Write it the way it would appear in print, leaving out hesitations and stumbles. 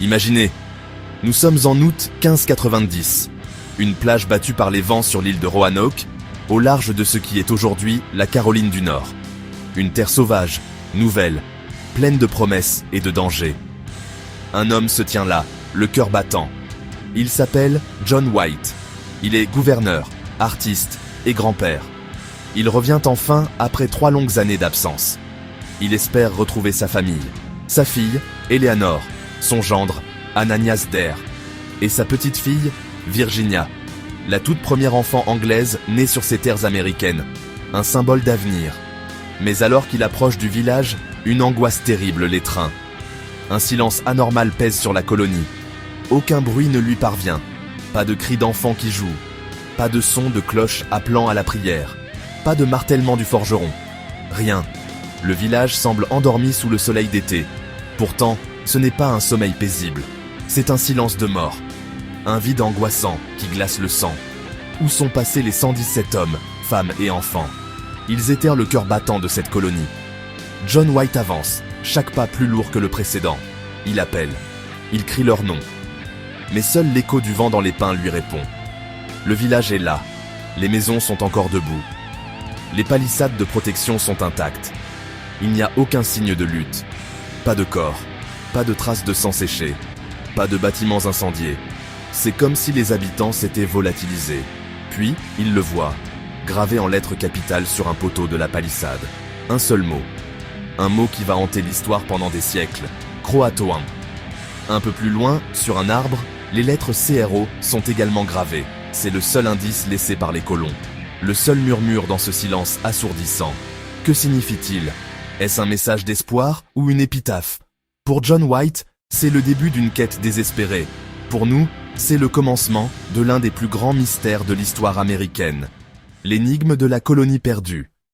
Imaginez, nous sommes en août 1590. Une plage battue par les vents sur l'île de Roanoke, au large de ce qui est aujourd'hui la Caroline du Nord. Une terre sauvage, nouvelle, pleine de promesses et de dangers. Un homme se tient là, le cœur battant. Il s'appelle John White. Il est gouverneur, artiste et grand-père. Il revient enfin après 3 longues années d'absence. Il espère retrouver sa famille, sa fille, Eleanor, son gendre, Ananias Dare, et sa petite-fille, Virginia, la toute première enfant anglaise née sur ces terres américaines, un symbole d'avenir. Mais alors qu'il approche du village, une angoisse terrible l'étreint. Un silence anormal pèse sur la colonie. Aucun bruit ne lui parvient. Pas de cris d'enfants qui jouent. Pas de son de cloche appelant à la prière. Pas de martèlement du forgeron. Rien. Le village semble endormi sous le soleil d'été. Pourtant, ce n'est pas un sommeil paisible. C'est un silence de mort. Un vide angoissant qui glace le sang. Où sont passés les 117 hommes, femmes et enfants? Ils étaient le cœur battant de cette colonie. John White avance, chaque pas plus lourd que le précédent. Il appelle. Il crie leur nom. Mais seul l'écho du vent dans les pins lui répond. Le village est là. Les maisons sont encore debout. Les palissades de protection sont intactes. Il n'y a aucun signe de lutte. Pas de corps. Pas de traces de sang séché. Pas de bâtiments incendiés. C'est comme si les habitants s'étaient volatilisés. Puis, il le voit, gravé en lettres capitales sur un poteau de la palissade. Un seul mot. Un mot qui va hanter l'histoire pendant des siècles. Croatoan. Un peu plus loin, sur un arbre, les lettres CRO sont également gravées. C'est le seul indice laissé par les colons. Le seul murmure dans ce silence assourdissant. Que signifie-t-il? Est-ce un message d'espoir ou une épitaphe? Pour John White, c'est le début d'une quête désespérée. Pour nous, c'est le commencement de l'un des plus grands mystères de l'histoire américaine. L'énigme de la colonie perdue.